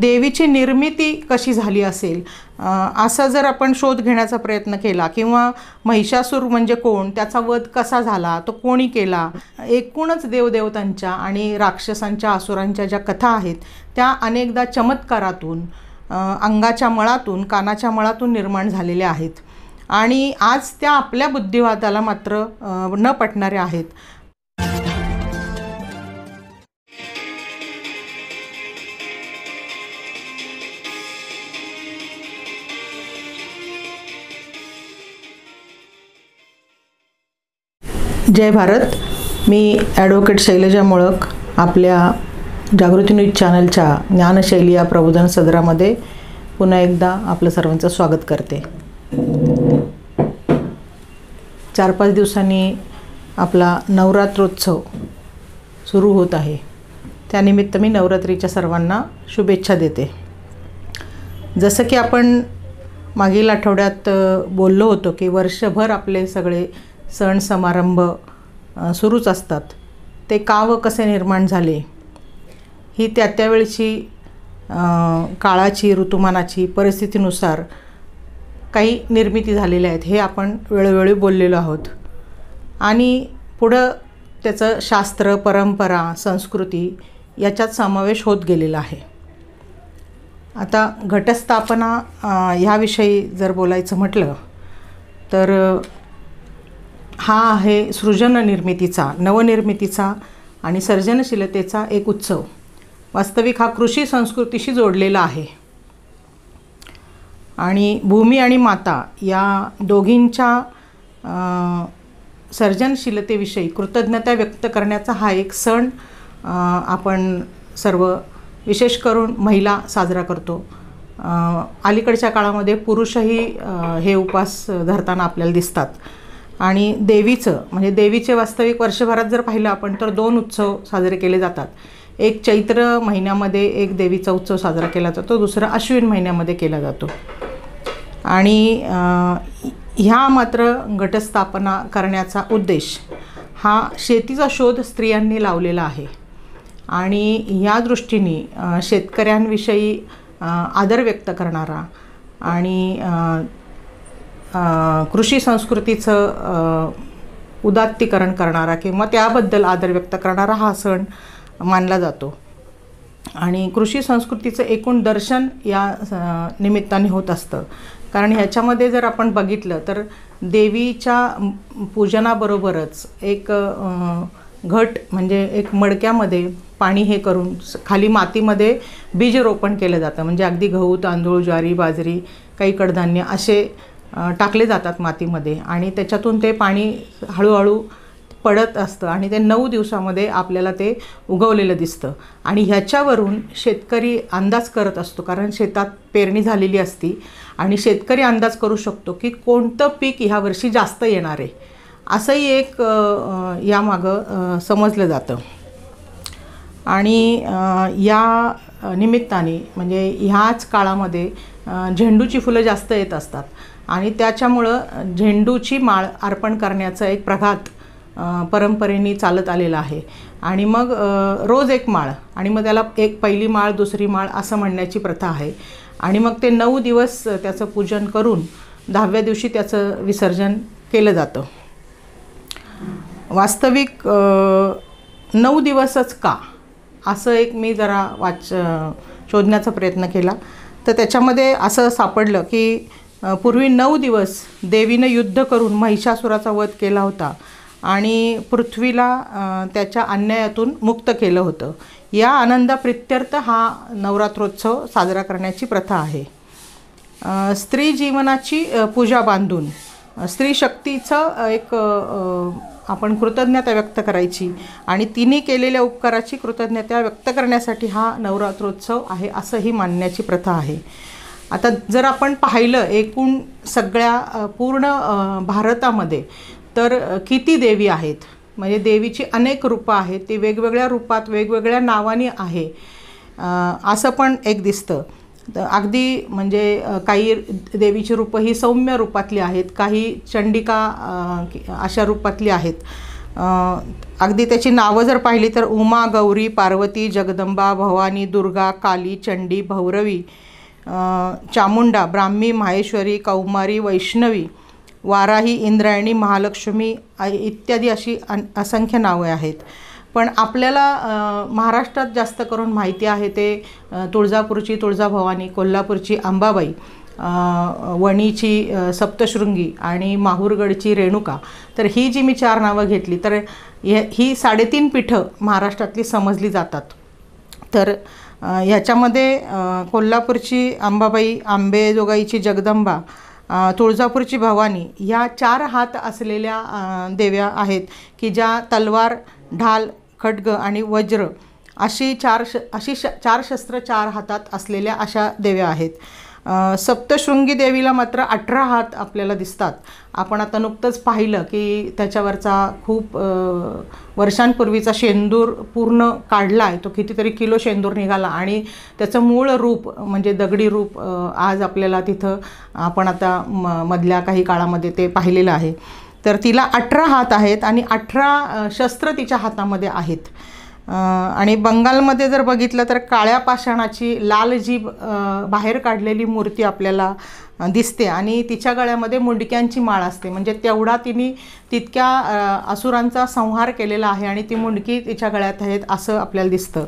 देवीची निर्मिती कशी झाली असेल असा जर आपण शोध घेण्याचा प्रयत्न केला, किंवा महिषासूर म्हणजे कोण, त्याचा वध कसा झाला, तो कोणी केला, एकूणच देवदेवतांच्या आणि राक्षसांच्या असुरांच्या ज्या कथा आहेत त्या अनेकदा चमत्कारातून, अंगाच्या मळातून, कानाच्या मळातून निर्माण झालेल्या आहेत आणि आज त्या आपल्या बुद्धिवादाला मात्र न पटणाऱ्या आहेत. जय भारत. मी ॲडव्होकेट शैलजा मोळक आपल्या जागृती न्यूज चॅनलच्या ज्ञानशैली या प्रबोधन सदरामध्ये पुन्हा एकदा आपलं सर्वांचं स्वागत करते. 4-5 दिवसांनी आपला नवरात्रोत्सव सुरू होत आहे. त्यानिमित्त मी नवरात्रीच्या सर्वांना शुभेच्छा देते. जसं की आपण मागील आठवड्यात बोललो होतो की वर्षभर आपले सगळे सण समारंभ सुरूच असतात. ते का व कसे निर्माण झाले ही त्यावेळची काळाची, ऋतुमानाची, परिस्थितीनुसार काही निर्मिती झालेल्या आहेत हे आपण वेळोवेळी बोललेलो आहोत. आणि पुढं त्याचं शास्त्र, परंपरा, संस्कृती याच्यात समावेश होत गेलेला आहे. आता घटस्थापना ह्याविषयी जर बोलायचं म्हटलं तर हा आहे सृजन निर्मितीचा, नवनिर्मितीचा आणि सर्जनशीलतेचा एक उत्सव. वास्तविक हा कृषी संस्कृतीशी जोडलेला आहे आणि भूमी आणि माता या दोघींच्या सर्जनशीलतेविषयी कृतज्ञता व्यक्त करण्याचा हा एक सण आपण सर्व विशेष करून महिला साजरा करतो. अलीकडच्या काळामध्ये पुरुषही हे उपास धरताना आपल्याला दिसतात. आणि देवीचं म्हणजे देवीचे वास्तविक वर्षभरात जर पाहिलं आपण तर 2 उत्सव साजरे केले जातात. एक चैत्र महिन्यामध्ये एक देवीचा उत्सव साजरा केला जातो, दुसरा अश्विन महिन्यामध्ये केला जातो. आणि ह्या मात्र घटस्थापना करण्याचा उद्देश हा शेतीचा शोध स्त्रियांनी लावलेला आहे आणि ह्या दृष्टीने शेतकऱ्यांविषयी आदर व्यक्त करणारा आणि कृषी संस्कृतीचं उदात्तीकरण करणारा किंवा त्याबद्दल आदर व्यक्त करणारा हा सण मानला जातो. आणि कृषी संस्कृतीचं एकूण दर्शन या निमित्ताने होत असतं. कारण ह्याच्यामध्ये जर आपण बघितलं तर देवीच्या पूजनाबरोबरच एक घट म्हणजे एक मडक्यामध्ये पाणी हे करून खाली मातीमध्ये बीज रोपण केलं जातं. म्हणजे अगदी गहू, तांदूळ, ज्वारी, बाजरी, काही कडधान्य असे टाकले जातात मातीमध्ये आणि त्याच्यातून ते पाणी हळूहळू पडत असतं आणि ते 9 दिवसामध्ये आपल्याला ते उगवलेलं दिसतं. आणि ह्याच्यावरून शेतकरी अंदाज करत असतो, कारण शेतात पेरणी झालेली असती आणि शेतकरी अंदाज करू शकतो की कोणतं पीक ह्या वर्षी जास्त येणार आहे, असंही एक यामागं समजलं जातं. आणि या निमित्ताने म्हणजे ह्याच काळामध्ये झेंडूची फुलं जास्त येत असतात आणि त्याच्यामुळं झेंडूची माळ अर्पण करण्याचं एक प्रघात परंपरेने चालत आलेला आहे. आणि मग रोज एक माळ आणि मग त्याला एक पहिली माळ, दुसरी माळ असं म्हणण्याची प्रथा आहे. आणि मग ते 9 दिवस त्याचं पूजन करून 10व्या दिवशी त्याचं विसर्जन केलं जातं. वास्तविक 9 दिवसच का असं एक मी जरा शोधण्याचा प्रयत्न केला तर त्याच्यामध्ये असं सापडलं की पूर्वी 9 दिवस देवीनं युद्ध करून महिषासुराचा वध केला होता आणि पृथ्वीला त्याच्या अन्यायातून मुक्त केलं होतं. या आनंदाप्रित्यर्थ हा नवरात्रोत्सव साजरा करण्याची प्रथा आहे. स्त्री जीवनाची पूजा बांधून स्त्री शक्तीचं एक आपण कृतज्ञता व्यक्त करायची आणि तिने केलेल्या उपकाराची कृतज्ञता व्यक्त करण्यासाठी हा नवरात्रोत्सव आहे असंही मानण्याची प्रथा आहे. आता जर आपण पाहिलं एकूण सगळ्या पूर्ण भारतामध्ये तर किती देवी आहेत, म्हणजे देवीची अनेक रूपं आहेत, ती वेगवेगळ्या रूपात वेगवेगळ्या नावाने आहे असं पण एक दिसतं. अगदी म्हणजे काही देवीची रूपं ही सौम्य रूपातली आहेत, काही चंडिका अशा रूपातली आहेत. अगदी त्याची नावं जर पाहिली तर उमा, गौरी, पार्वती, जगदंबा, भवानी, दुर्गा, काली, चंडी, भैरवी, चामुंडा, ब्राह्मी, माहेश्वरी, कौमारी, वैष्णवी, वाराही, इंद्रायणी, महालक्ष्मी इत्यादी अशी असंख्य नावे आहेत. पण आपल्याला महाराष्ट्रात जास्त करून माहिती आहे ते तुळजापूरची तुळजाभवानी, कोल्हापूरची अंबाबाई, वणीची सप्तशृंगी आणि माहूरगडची रेणुका. तर ही जी मी 4 नावं घेतली तर ही 3.5 पीठं महाराष्ट्रातली समजली जातात. तर ह्याच्यामध्ये कोल्हापूरची अंबाबाई, आंबेजोगाईची जगदंबा, तुळजापूरची भवानी ह्या 4 हात असलेल्या देव्या आहेत की ज्या तलवार, ढाल, खड्ग आणि वज्र अशी 4 शस्त्र 4 हातात असलेल्या अशा देव्या आहेत. सप्तशृंगी देवीला मात्र 18 हात आपल्याला दिसतात. आपण आता नुकतंच पाहिलं की त्याच्यावरचा खूप वर्षांपूर्वीचा शेंदूर पूर्ण काढला आहे. तो कितीतरी किलो शेंदूर निघाला आणि त्याचं मूळ रूप म्हणजे दगडी रूप आज आपल्याला तिथं आपण आता मधल्या काही काळामध्ये ते पाहिलेलं आहे. तर तिला 18 हात आहेत आणि 18 शस्त्र तिच्या हातामध्ये आहेत. आणि बंगालमध्ये जर बघितलं तर काळ्या पाषाणाची लाल जीभ बाहेर काढलेली मूर्ती आपल्याला दिसते आणि तिच्या गळ्यामध्ये मुंडक्यांची माळ असते. म्हणजे तेवढा तिने तितक्या असुरांचा संहार केलेला आहे आणि ती मुंडकी तिच्या गळ्यात आहेत असं आपल्याला दिसतं.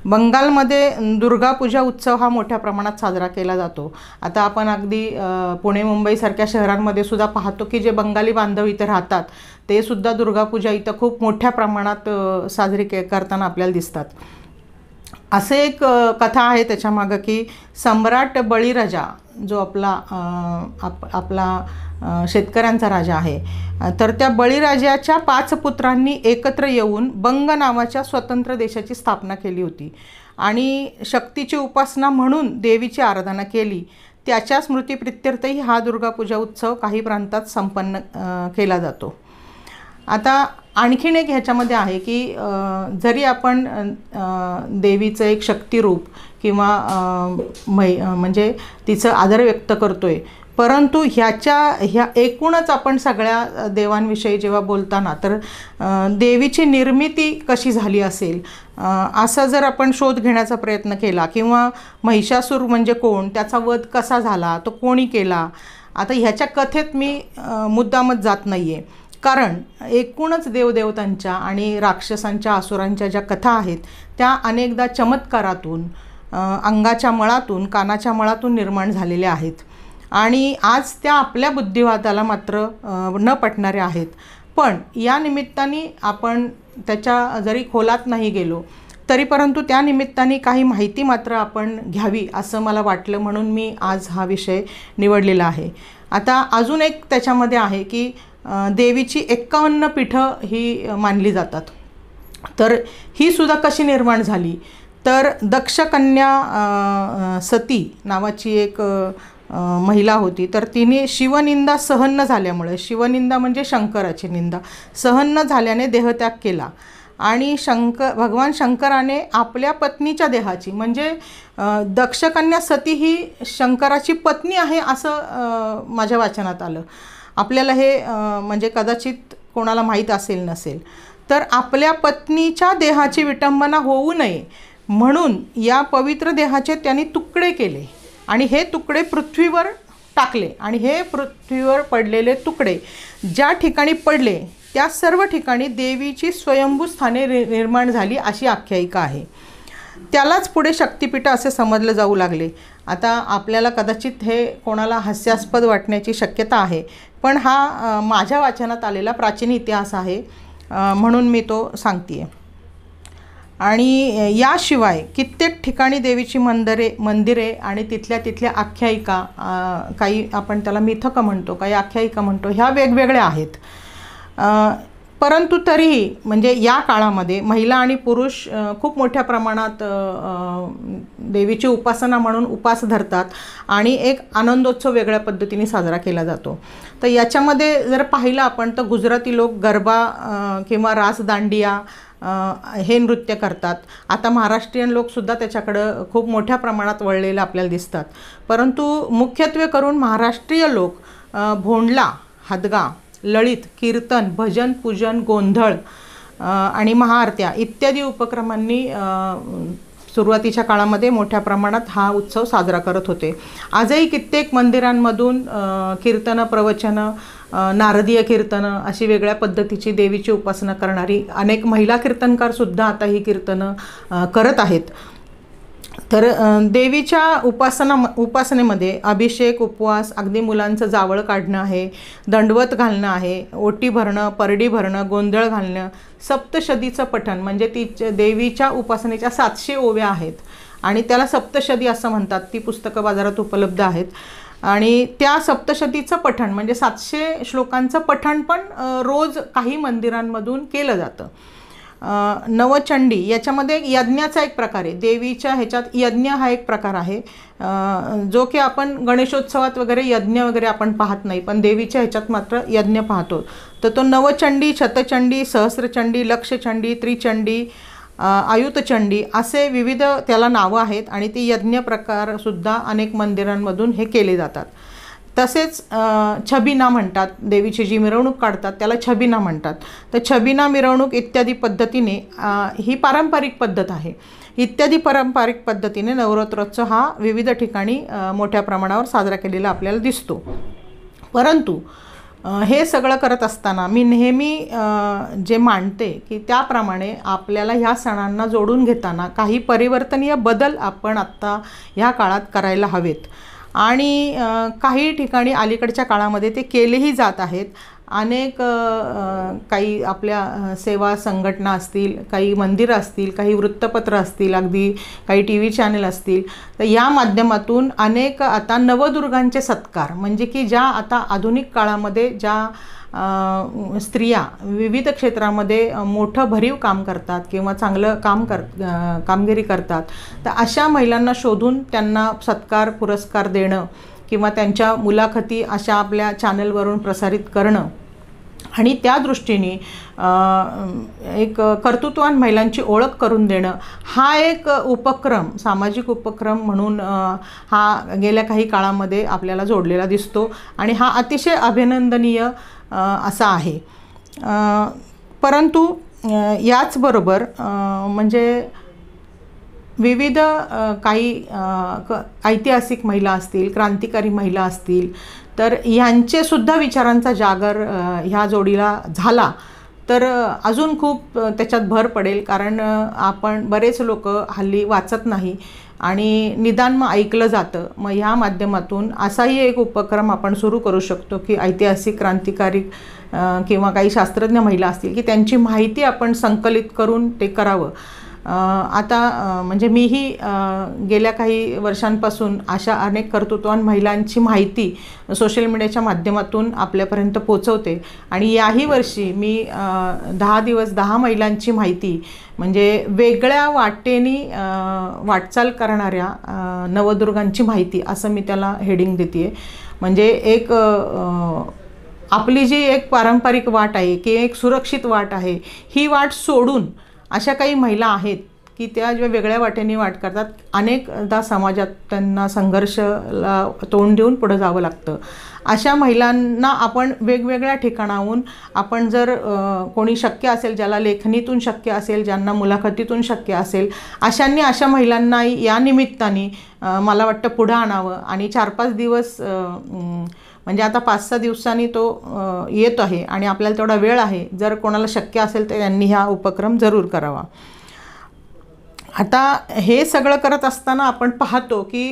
बंगालमध्ये दुर्गापूजा उत्सव हा मोठ्या प्रमाणात साजरा केला जातो. आता आपण अगदी पुणे मुंबईसारख्या शहरांमध्ये सुद्धा पाहतो की जे बंगाली बांधव इथे राहतात ते सुद्धा दुर्गापूजा इथं खूप मोठ्या प्रमाणात साजरी करताना आपल्याला दिसतात. असे एक कथा आहे त्याच्यामागं की सम्राट बळीराजा जो आपला शेतकऱ्यांचा राजा आहे, तर त्या बळीराजाच्या 5 पुत्रांनी एकत्र येऊन बंग नावाच्या स्वतंत्र देशाची स्थापना केली होती आणि शक्तीची उपासना म्हणून देवीची आराधना केली. त्याच्या स्मृतिप्रित्यर्थही हा दुर्गापूजा उत्सव काही प्रांतात संपन्न केला जातो. आता आणखीन एक ह्याच्यामध्ये आहे की जरी आपण देवीचं एक शक्तिरूप किंवा म्हणजे तिचं आदर व्यक्त करतोय, परंतु ह्या एकूणच आपण सगळ्या देवांविषयी जेव्हा बोलताना तर देवीची निर्मिती कशी झाली असेल असा जर आपण शोध घेण्याचा प्रयत्न केला किंवा महिषासूर म्हणजे कोण, त्याचा वध कसा झाला, तो कोणी केला, आता ह्याच्या कथेत मी मुद्दामच जात नाही आहे. कारण एकूणच देवदेवतांच्या आणि राक्षसांच्या असुरांच्या ज्या कथा आहेत त्या अनेकदा चमत्कारातून, अंगाच्या मळातून, कानाच्या मळातून निर्माण झालेल्या आहेत आणि आज त्या आपल्या बुद्धिवादाला मात्र न पटणाऱ्या आहेत. पण या निमित्ताने आपण त्याच्या जरी खोलात नाही गेलो तरी परंतु त्या निमित्ताने काही माहिती मात्र आपण घ्यावी असं मला वाटलं, म्हणून मी आज हा विषय निवडलेला आहे. आता अजून एक त्याच्यामध्ये आहे की देवीची 51 पीठं ही मानली जातात. तर ही सुद्धा कशी निर्माण झाली तर दक्षकन्या सती नावाची एक महिला होती. तर तिने शिवनिंदा सहन न झाल्यामुळे, शिवनिंदा म्हणजे शंकराची निंदा, सहन न झाल्याने देहत्याग केला आणि भगवान शंकराने आपल्या पत्नीच्या देहाची, म्हणजे दक्षकन्या सती ही शंकराची पत्नी आहे असं माझ्या वाचनात आलं. आपल्याला हे म्हणजे कदाचित कोणाला माहीत असेल नसेल. तर आपल्या पत्नीच्या देहाची विटंबना होऊ नये म्हणून या पवित्र देहाचे त्यांनी तुकडे केले आणि हे तुकडे पृथ्वीवर टाकले आणि हे पृथ्वीवर पडलेले तुकडे ज्या ठिकाणी पडले त्या सर्व ठिकाणी देवीची स्वयंभू स्थाने निर्माण झाली अशी आख्यायिका आहे. त्यालाच पुढे शक्तिपीठ असे समजलं जाऊ लागले. आता आपल्याला कदाचित हे कोणाला हास्यास्पद वाटण्याची शक्यता आहे, पण हा माझ्या वाचनात आलेला प्राचीन इतिहास आहे म्हणून मी तो सांगते. आणि याशिवाय कित्येक ठिकाणी देवीची मंदिरे आणि तिथल्या आख्यायिका, काही आपण त्याला मिथक म्हणतो, काही आख्यायिका म्हणतो, ह्या वेगवेगळ्या आहेत. परंतु तरीही म्हणजे या काळामध्ये महिला आणि पुरुष खूप मोठ्या प्रमाणात देवीची उपासना म्हणून उपास धरतात आणि एक आनंदोत्सव वेगळ्या पद्धतीने साजरा केला जातो. तर याच्यामध्ये जर पाहिलं आपण तर गुजराती लोक गरबा किंवा रास दांडिया हे नृत्य करतात. आता महाराष्ट्रीयन लोकसुद्धा त्याच्याकडं खूप मोठ्या प्रमाणात वळलेलं आपल्याला दिसतात. परंतु मुख्यत्वे करून महाराष्ट्रीय लोक भोंडला, हदगा ललित, कीर्तन, भजन, पूजन, गोंधळ आणि महाआरत्या इत्यादी उपक्रमांनी सुरुवातीच्या काळामध्ये मोठ्या प्रमाणात हा उत्सव साजरा करत होते. आजही कित्येक मंदिरांमधून कीर्तनं, प्रवचनं, नारदीय कीर्तनं अशी वेगळ्या पद्धतीची देवीची उपासना करणारी अनेक महिला कीर्तनकारसुद्धा आता ही कीर्तनं करत आहेत. तर देवीच्या उपासनेमध्ये अभिषेक, उपवास, अगदी मुलांचं जावळ काढणं आहे, दंडवत घालणं आहे, ओटी भरणं, परडी भरणं, गोंधळ घालणं, सप्तशतीचं पठण म्हणजे ती देवीच्या उपासनेच्या 700 ओव्या आहेत आणि त्याला सप्तशती असं म्हणतात. ती पुस्तकं बाजारात उपलब्ध आहेत आणि त्या सप्तशतीचं पठण म्हणजे 700 श्लोकांचं पठण पण रोज काही मंदिरांमधून केलं जातं. नवचंडी याच्यामध्ये यज्ञाचा एक प्रकार आहे. देवीच्या ह्याच्यात यज्ञ हा एक प्रकार आहे जो की आपण गणेशोत्सवात वगैरे यज्ञ वगैरे आपण पाहत नाही, पण देवीच्या ह्याच्यात मात्र यज्ञ पाहतो. तर तो नवचंडी, शतचंडी, सहस्रचंडी, लक्षचंडी, त्रिचंडी, आयुतचंडी असे विविध त्याला नावं आहेत आणि ती यज्ञ प्रकारसुद्धा अनेक मंदिरांमधून हे केले जातात. तसेच छबिना म्हणतात, देवीची जी मिरवणूक काढतात त्याला छबिना म्हणतात. तर छबिना मिरवणूक इत्यादी पद्धतीने ही पारंपरिक पद्धत आहे. इत्यादी पारंपरिक पद्धतीने नवरात्रोत्सव हा विविध ठिकाणी मोठ्या प्रमाणावर साजरा केलेला आपल्याला दिसतो. परंतु हे सगळं करत असताना मी नेहमी जे मांडते की त्याप्रमाणे आपल्याला ह्या सणांना जोडून घेताना काही परिवर्तनीय बदल आपण आत्ता ह्या काळात करायला हवेत आणि काही ठिकाणी अलीकडच्या काळामध्ये ते केलेही जात आहेत. अनेक काही आपल्या सेवा संघटना असतील, काही मंदिरं असतील, काही वृत्तपत्र असतील, अगदी काही TV चॅनल असतील, तर या माध्यमातून अनेक आता नवदुर्गांचे सत्कार म्हणजे की ज्या आता आधुनिक काळामध्ये ज्या स्त्रिया विविध क्षेत्रामध्ये मोठं भरीव काम करतात किंवा चांगलं कामगिरी करतात, तर अशा महिलांना शोधून त्यांना सत्कार पुरस्कार देणं किंवा त्यांच्या मुलाखती अशा आपल्या चॅनलवरून प्रसारित करणं आणि त्या दृष्टीने एक कर्तृत्ववान महिलांची ओळख करून देणं हा एक उपक्रम, सामाजिक उपक्रम म्हणून हा गेल्या काही काळामध्ये आपल्याला जोडलेला दिसतो आणि हा अतिशय अभिनंदनीय असा आहे. परंतु याचबरोबर म्हणजे विविध काही ऐतिहासिक महिला असतील, क्रांतिकारी महिला असतील, तर यांचेसुद्धा विचारांचा जागर ह्या जोडीला झाला तर अजून खूप त्याच्यात भर पडेल. कारण आपण बरेच लोक हल्ली वाचत नाही आणि निदान मग ऐकलं जातं. मग ह्या माध्यमातून असाही एक उपक्रम आपण सुरू करू शकतो की ऐतिहासिक क्रांतिकारी किंवा काही शास्त्रज्ञ महिला असतील की त्यांची माहिती आपण संकलित करून ते करावं. आता म्हणजे मीही गेल्या काही वर्षांपासून अशा अनेक कर्तृत्ववान महिलांची माहिती सोशल मीडियाच्या माध्यमातून आपल्यापर्यंत पोचवते आणि याही वर्षी मी 10 दिवस 10 महिलांची माहिती म्हणजे वेगळ्या वाटेनी वाटचाल करणाऱ्या नवदुर्गांची माहिती असं मी त्याला हेडिंग देते. म्हणजे एक आपली जी एक पारंपरिक वाट आहे की एक सुरक्षित वाट आहे, ही वाट सोडून अशा काही महिला आहेत की त्या ज्या वेगळ्या वाटेने वाट करतात. अनेकदा समाजात त्यांना संघर्षाला तोंड देऊन पुढे जावं लागतं. अशा महिलांना आपण वेगवेगळ्या ठिकाणाहून आपण जर कोणी शक्य असेल, ज्याला लेखणीतून शक्य असेल, ज्यांना मुलाखतीतून शक्य असेल, अशांनी अशा महिलांना या निमित्ताने मला वाटतं पुढं आणावं आणि 4-5 दिवस म्हणजे आता 5-6 दिवसांनी तो येत आहे आणि आपल्याला तेवढा वेळ आहे. जर कोणाला शक्य असेल तर त्यांनी हा उपक्रम जरूर करावा. आता हे सगळं करत असताना आपण पाहतो की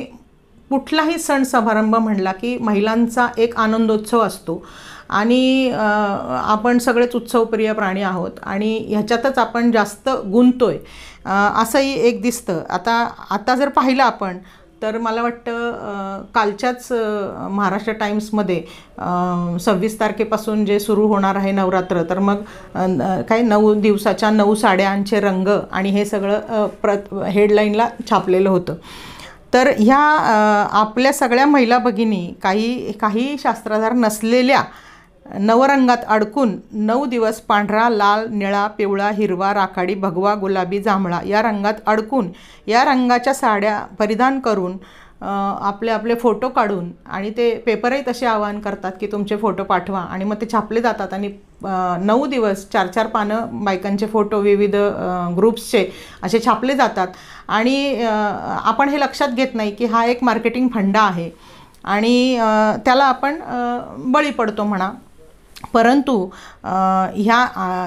कुठलाही सण समारंभ म्हणला की महिलांचा एक आनंदोत्सव असतो आणि आपण सगळेच उत्सवप्रिय प्राणी आहोत आणि ह्याच्यातच आपण जास्त गुंततोय असंही एक दिसतं. आता जर पाहिलं आपण तर मला वाटतं कालच्याच महाराष्ट्र टाइम्समध्ये 26 तारखेपासून जे सुरू होणार आहे नवरात्र, तर मग काय 9 दिवसाच्या 9 साड्यांचे रंग आणि हे सगळं हेडलाईनला छापलेलं होतं. तर ह्या आपल्या सगळ्या महिला भगिनी काही शास्त्राधार नसलेल्या नवरंगात अडकून 9 दिवस पांढरा, लाल, निळा, पिवळा, हिरवा, राखाडी, भगवा, गुलाबी, जांभळा या रंगात अडकून या रंगाच्या साड्या परिधान करून आपले आपले फोटो काढून, आणि ते पेपरही तसे आवाहन करतात की तुमचे फोटो पाठवा, आणि मग ते छापले जातात. आणि 9 दिवस 4-4 पानं बायकांचे फोटो विविध ग्रुप्सचे असे छापले जातात. आणि आपण हे लक्षात घेत नाही की हा एक मार्केटिंग फंडा आहे आणि त्याला आपण बळी पडतो म्हणा. परंतु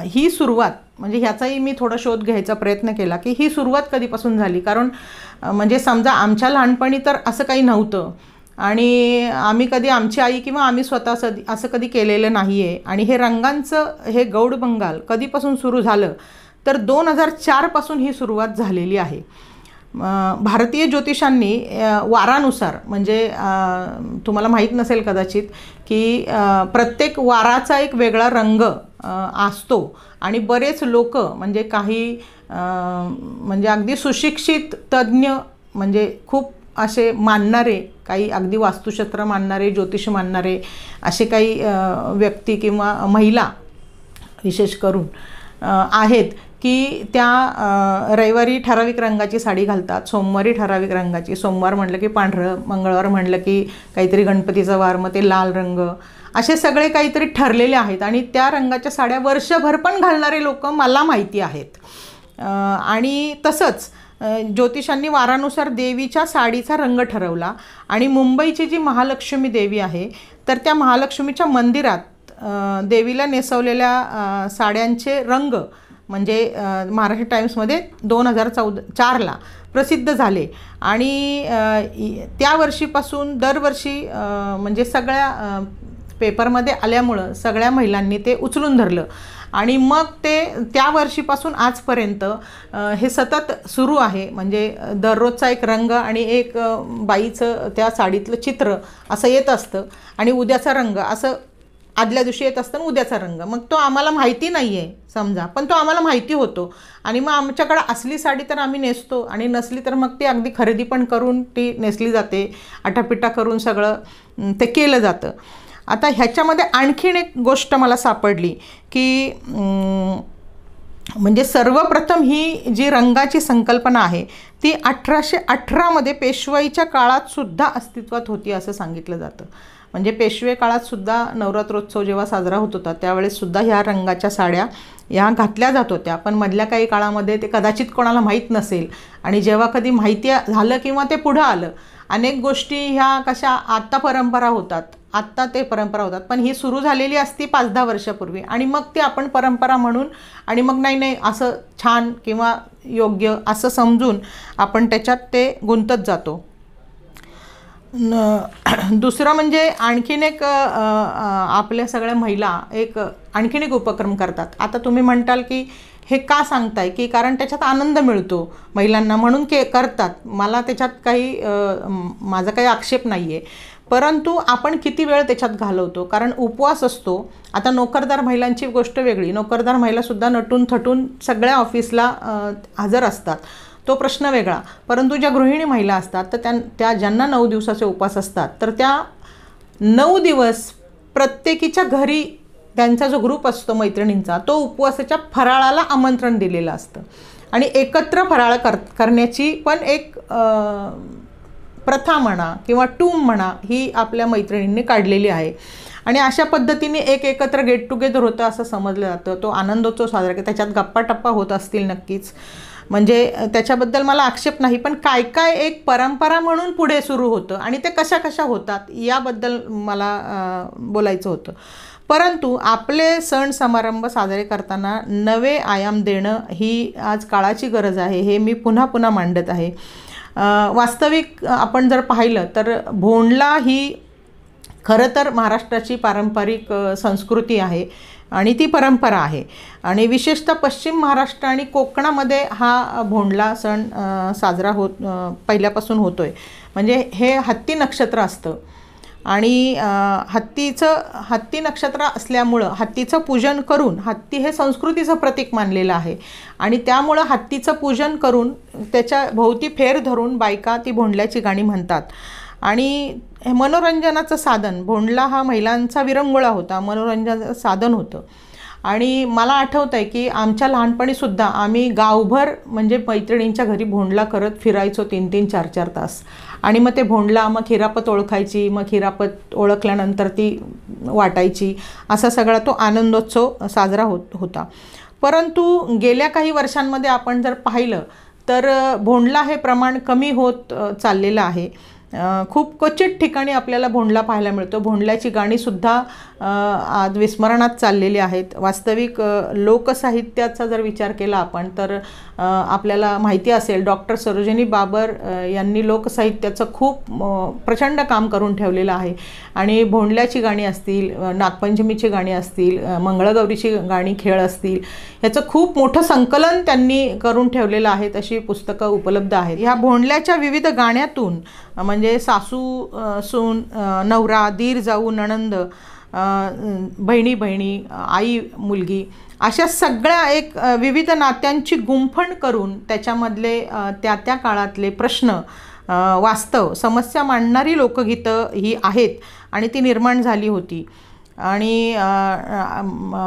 ही सुरुवात, म्हणजे ह्याचाही मी थोडा शोध घ्यायचा प्रयत्न केला की ही सुरुवात कधीपासून झाली. कारण म्हणजे समजा आमच्या लहानपणी तर असं काही नव्हतं, आणि आम्ही कधी, आमची आई किंवा आम्ही स्वतः असं कधी केलेलं नाही आहे. आणि हे रंगांचं हे गौड बंगाल कधीपासून सुरू झालं तर 2004 पासून ही सुरुवात झालेली आहे. भारतीय ज्योतिषांनी वारानुसार, म्हणजे तुम्हाला माहीत नसेल कदाचित की प्रत्येक वाराचा एक वेगळा रंग असतो, आणि बरेच लोक, म्हणजे काही म्हणजे अगदी सुशिक्षित तज्ज्ञ, म्हणजे खूप असे मानणारे, काही अगदी वास्तुशास्त्र मानणारे, ज्योतिष मानणारे असे काही व्यक्ती किंवा महिला विशेष करून आहेत की त्या रविवारी ठराविक रंगाची साडी घालतात, सोमवारी ठराविक रंगाची, सोमवार म्हटलं की पांढरं, मंगळवार म्हटलं की काहीतरी गणपतीचा वार, मग ते लाल रंग, असे सगळे काहीतरी ठरलेले आहेत. आणि त्या रंगाच्या साड्या वर्षभर पण घालणारे लोक मला माहिती आहेत. आणि तसंच ज्योतिषांनी वारानुसार देवीच्या साडीचा रंग ठरवला. आणि मुंबईची जी महालक्ष्मी देवी आहे तर त्या महालक्ष्मीच्या मंदिरात देवीला नेसवलेल्या साड्यांचे रंग म्हणजे महाराष्ट्र टाइम्समध्ये 2004ला प्रसिद्ध झाले. आणि त्या वर्षीपासून दरवर्षी म्हणजे सगळ्या पेपरमध्ये आल्यामुळं सगळ्या महिलांनी ते उचलून धरलं. आणि मग ते त्या वर्षीपासून आजपर्यंत हे सतत सुरू आहे. म्हणजे दररोजचा एक रंग आणि एक बाईचं त्या साडीतलं चित्र असं येत असतं, आणि उद्याचा रंग असं आदल्या दिवशी येत असतं, उद्याचा रंग. मग तो आम्हाला माहिती नाही आहे समजा, पण तो आम्हाला माहिती होतो. आणि मग आमच्याकडे असली साडी तर आम्ही नेसतो, आणि नसली तर मग ती अगदी खरेदी पण करून ती नेसली जाते, आटापिटा करून सगळं ते केलं जातं. आता ह्याच्यामध्ये आणखीन एक गोष्ट मला सापडली की म्हणजे सर्वप्रथम ही जी रंगाची संकल्पना आहे ती 1818मध्ये पेशवाईच्या काळातसुद्धा अस्तित्वात होती असं सांगितलं जातं. म्हणजे पेशवे काळातसुद्धा नवरात्रोत्सव जेव्हा साजरा होत होता त्यावेळेससुद्धा ह्या रंगाच्या साड्या ह्या घातल्या जात होत्या. पण मधल्या काही काळामध्ये ते कदाचित कोणाला माहीत नसेल, आणि जेव्हा कधी माहिती झालं किंवा ते पुढं आलं, अनेक गोष्टी ह्या कशा आत्ता परंपरा होतात, आत्ता ते परंपरा होतात, पण ही सुरू झालेली असती 5-10 वर्षापूर्वी, आणि मग ती आपण परंपरा म्हणून, आणि मग नाही असं छान किंवा योग्य असं समजून आपण त्याच्यात ते गुंतत जातो. दुसरं म्हणजे आणखीन एक आपल्या सगळ्या महिला आणखीन एक उपक्रम करतात. आता तुम्ही म्हणताल की हे का सांगताय, की कारण त्याच्यात आनंद मिळतो महिलांना म्हणून करतात. मला त्याच्यात माझा काही आक्षेप नाही आहे, परंतु आपण किती वेळ त्याच्यात घालवतो. कारण उपवास असतो. आता नोकरदार महिलांची गोष्ट वेगळी, नोकरदार महिलासुद्धा नटून थटून सगळ्या ऑफिसला हजर असतात, तो प्रश्न वेगळा. परंतु ज्या गृहिणी महिला असतात तर त्या ज्यांना 9 दिवसाचे उपवास असतात तर त्या 9 दिवस प्रत्येकीच्या घरी त्यांचा जो ग्रुप असतो मैत्रिणींचा तो उपवासाच्या फराळाला आमंत्रण दिलेलं असतं, आणि एकत्र फराळ करण्याची पण एक प्रथा म्हणा किंवा टूम म्हणा ही आपल्या मैत्रिणींनी काढलेली आहे. आणि अशा पद्धतीने एकत्र गेट टुगेदर होतं असं समजलं जातं. तो आनंदोत्सव साजरा केला, त्याच्यात गप्पा टप्पा होत असतील नक्कीच, म्हणजे त्याच्याबद्दल मला आक्षेप नाही. पण काय एक परंपरा म्हणून पुढे सुरू होतं, आणि ते कशा होतात याबद्दल मला बोलायचं होतं. परंतु आपले सण समारंभ साजरे करताना नवे आयाम देणं ही आज काळाची गरज आहे, हे मी पुन्हा मांडत आहे. वास्तविक आपण जर पाहिलं तर भोंडला ही खरं तर महाराष्ट्राची पारंपरिक संस्कृती आहे आणि ती परंपरा आहे. आणि विशेषतः पश्चिम महाराष्ट्र आणि कोकणामध्ये हा भोंडला सण साजरा पहिल्यापासून होतो आहे. म्हणजे हे हत्ती नक्षत्र असतं, आणि हत्ती नक्षत्र असल्यामुळं हत्तीचं पूजन करून, हत्ती हे संस्कृतीचं प्रतीक मानलेलं आहे, आणि त्यामुळं हत्तीचं पूजन करून त्याच्या भोवती फेर धरून बायका ती भोंडल्याची गाणी म्हणतात. आणि मनोरंजनाचं साधन, भोंडला हा महिलांचा विरंगुळा होता, मनोरंजनाचं साधन होतं. आणि मला आठवतं आहे की आमच्या लहानपणीसुद्धा आम्ही गावभर म्हणजे मैत्रिणींच्या घरी भोंडला करत फिरायचो 3-3, 4-4 तास. आणि मग ते भोंडला, मग खिरापत ओळखायची, मग खिरापत ओळखल्यानंतर ती वाटायची, असा सगळा तो आनंदोत्सव साजरा होता. परंतु गेल्या काही वर्षांमध्ये आपण जर पाहिलं तर भोंडला हे प्रमाण कमी होत चाललेलं आहे. खूप क्वचित ठिकाणी आपल्याला भोंडला पाहायला मिळतो. भोंडल्याची गाणीसुद्धा आज विस्मरणात चाललेली आहेत. वास्तविक लोकसाहित्याचा जर विचार केला आपण तर आपल्याला माहिती असेल डॉक्टर सरोजिनी बाबर यांनी लोकसाहित्याचं खूप प्रचंड काम करून ठेवलेलं आहे. आणि भोंडल्याची गाणी असतील, नागपंचमीची गाणी असतील, मंगळगौरीची गाणी, खेळ असतील, ह्याचं खूप मोठं संकलन त्यांनी करून ठेवलेलं आहे. तशी पुस्तकं उपलब्ध आहेत. ह्या भोंडल्याच्या विविध गाण्यातून म्हणजे सासू सून, नवरा, दीर जाऊ, नणंद, बहिणी बहिणी, आई मुलगी, अशा सगळ्या एक विविध नात्यांची गुंफण करून त्याच्यामधले त्या त्या काळातले प्रश्न, वास्तव, समस्या मांडणारी लोकगीतं ही आहेत आणि ती निर्माण झाली होती. आणि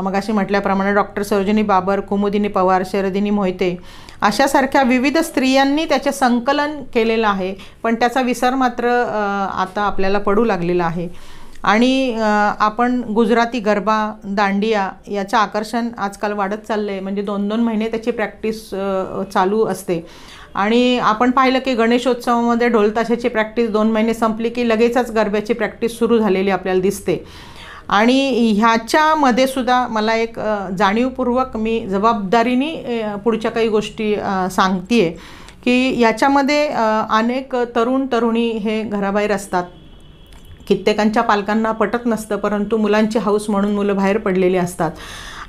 मगाशी म्हटल्याप्रमाणे डॉक्टर सरोजिनी बाबर, कुमुदिनी पवार, शरदिनी मोहिते अशासारख्या विविध स्त्रियांनी त्याचे संकलन केलेलं आहे. पण त्याचा विसर मात्र आता आपल्याला पडू लागलेला आहे. आणि आपण गुजराती गरबा, दांडिया याचं आकर्षण आजकाल वाढत चाललं आहे. म्हणजे 2-2 महिने त्याची प्रॅक्टिस चालू असते. आणि आपण पाहिलं की गणेशोत्सवामध्ये ढोलताशाची प्रॅक्टिस 2 महिने संपली की लगेचच गरब्याची प्रॅक्टिस सुरू झालेली आपल्याला दिसते. आणि ह्याच्यामध्ये सुद्धा मला एक जाणीवपूर्वक मी जबाबदारीने पुढच्या काही गोष्टी सांगते आहे की याच्यामध्ये अनेक तरुण तरुणी हे घराबाहेर असतात. कित्येकांच्या पालकांना पटत नसतं, परंतु मुलांची हौस म्हणून मुलं बाहेर पडलेली असतात.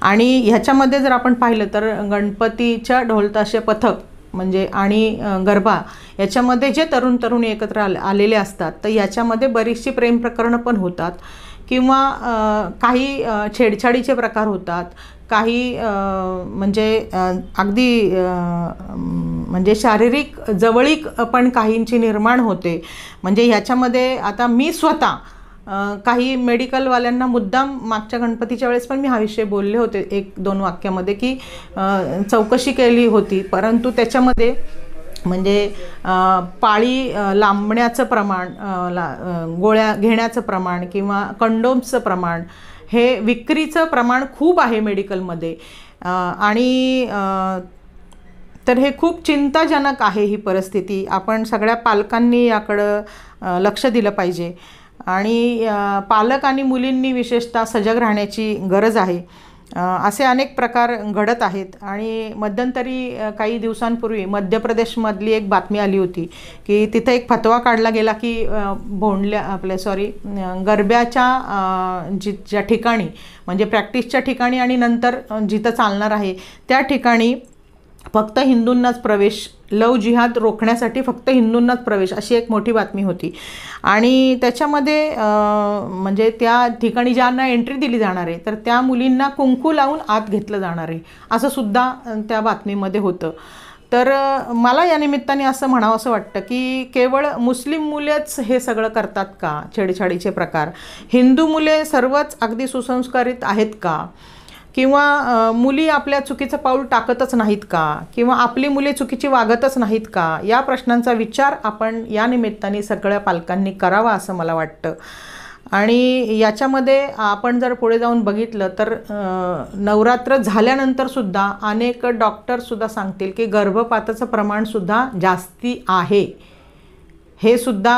आणि ह्याच्यामध्ये जर आपण पाहिलं तर गणपतीच्या ढोलताशे पथक म्हणजे आणि गरबा याच्यामध्ये जे तरुण तरुणी एकत्र आलेले असतात तर याच्यामध्ये बरीचशी प्रेम प्रकरणं पण होतात किंवा काही छेडछाडीचे प्रकार होतात. काही म्हणजे अगदी म्हणजे शारीरिक जवळीक पण काहींची निर्माण होते. म्हणजे ह्याच्यामध्ये आता मी स्वतः काही मेडिकलवाल्यांना मुद्दाम मागच्या गणपतीच्या वेळेस पण मी हा विषय बोलले होते 1-2 वाक्यामध्ये की चौकशी केली होती. परंतु त्याच्यामध्ये म्हणजे पाळी लांबण्याचं प्रमाण, गोळ्या घेण्याचं प्रमाण किंवा कंडोम्सचं प्रमाण, हे विक्रीचं प्रमाण खूप आहे मेडिकलमध्ये. आणि तर हे खूप चिंताजनक आहे ही परिस्थिती. आपण सगळ्या पालकांनी याकडं लक्ष दिलं पाहिजे. आणि पालक आणि मुलींनी विशेषतः सजग राहण्याची गरज आहे. असे अनेक प्रकार घडत आहेत. आणि मध्यंतरी काही दिवसांपूर्वी मध्य प्रदेशमधली एक बातमी आली होती की तिथे एक फतवा काढला गेला की गरब्याच्या ज्या ठिकाणी म्हणजे प्रॅक्टिसच्या ठिकाणी आणि नंतर जिथं चालणार आहे त्या ठिकाणी फक्त हिंदूंनाच प्रवेश, लव जिहाद रोखण्यासाठी फक्त हिंदूंनाच प्रवेश, अशी एक मोठी बातमी होती. आणि त्याच्यामध्ये म्हणजे त्या ठिकाणी ज्यांना एंट्री दिली जाणार आहे तर त्या मुलींना कुंकू लावून आत घेतलं जाणार आहे असं सुद्धा त्या बातमीमध्ये होतं. तर मला या निमित्ताने असं म्हणावं असं वाटतं की केवळ मुस्लिम मुलेच हे सगळं करतात का छेडछाडीचे प्रकार? हिंदू मुले सर्वच अगदी सुसंस्कारित आहेत का? किंवा मुली आपल्या चुकीचं पाऊल टाकतच नाहीत का? किंवा आपली मुले चुकीची वागतच नाहीत का? या प्रश्नांचा विचार आपण या निमित्ताने सगळ्या पालकांनी करावा असं मला वाटतं. आणि याच्यामध्ये आपण जर पुढे जाऊन बघितलं तर नवरात्र झाल्यानंतरसुद्धा अनेक डॉक्टरसुद्धा सांगतील की गर्भपाताचं प्रमाणसुद्धा जास्ती आहे. हे सुद्धा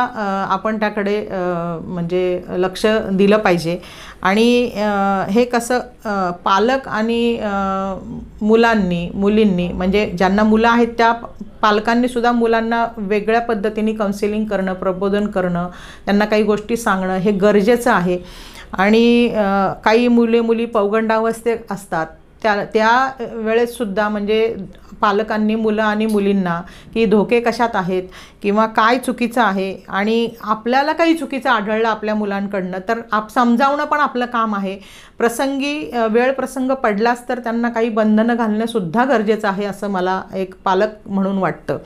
आपण त्याकडे म्हणजे लक्ष दिलं पाहिजे. आणि हे कसं पालक आणि मुलींनी म्हणजे ज्यांना मुलं आहेत त्या पालकांनीसुद्धा मुलांना वेगळ्या पद्धतीने काउन्सिलिंग करणं, प्रबोधन करणं, त्यांना काही गोष्टी सांगणं हे गरजेचं आहे. आणि काही मुली पौगंडावस्थेत असतात त्या वेळेससुद्धा म्हणजे पालकांनी मुलं आणि मुलींना की धोके कशात आहेत किंवा काय चुकीचं आहे आणि आपल्याला काही चुकीचं आढळलं आपल्या मुलांकडनं तर समजावणं पण आपलं काम आहे. प्रसंगी वेळ प्रसंग पडलाच तर त्यांना काही बंधनं घालणंसुद्धा गरजेचं आहे असं मला एक पालक म्हणून वाटतं.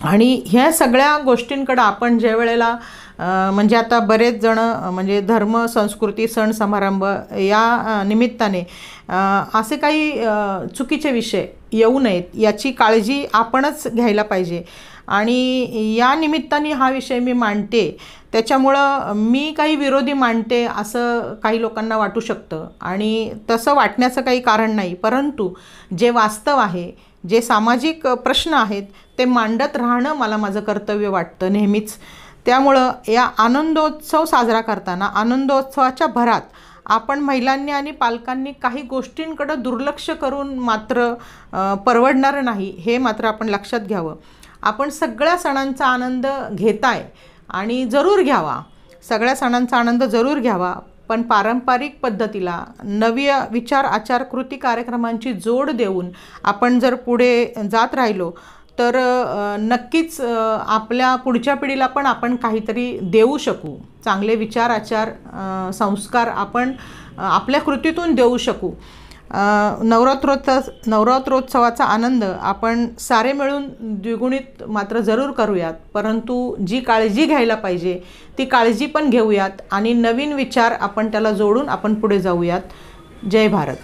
आणि ह्या सगळ्या गोष्टींकडं आपण ज्या वेळेला म्हणजे आता बरेच जण म्हणजे धर्म, संस्कृती, सण समारंभ या निमित्ताने असे काही चुकीचे विषय येऊ नयेत याची काळजी आपणच घ्यायला पाहिजे. आणि या निमित्ताने हा विषय मी मांडते, त्याच्यामुळं मी काही विरोधी मांडते असं काही लोकांना वाटू शकतं आणि तसं वाटण्याचं काही कारण नाही. परंतु जे वास्तव आहे, जे सामाजिक प्रश्न आहेत ते मांडत राहणं मला माझं कर्तव्य वाटतं नेहमीच. त्यामुळं या आनंदोत्सव साजरा करताना आनंदोत्सवाच्या भरात आपण महिलांनी आणि पालकांनी काही गोष्टींकडे दुर्लक्ष करून मात्र परवडणार नाही, हे मात्र आपण लक्षात घ्यावं. आपण सगळ्या सणांचा आनंद घेताय आणि जरूर घ्यावा, सगळ्या सणांचा आनंद जरूर घ्यावा, पण पारंपरिक पद्धतीला नवी विचार आचार कृती कार्यक्रमांची जोड देऊन आपण जर पुढे जात राहिलो तर नक्कीच आपल्या पुढच्या पिढीला पण आपण काहीतरी देऊ शकू. चांगले विचार आचार संस्कार आपण आपल्या कृतीतून देऊ शकू. नवरात्रोत्सवाचा आनंद आपण सारे मिळून द्विगुणित मात्र जरूर करूयात, परंतु जी काळजी घ्यायला पाहिजे ती काळजी पण घेऊयात आणि नवीन विचार आपण त्याला जोडून आपण पुढे जाऊयात. जय भारत.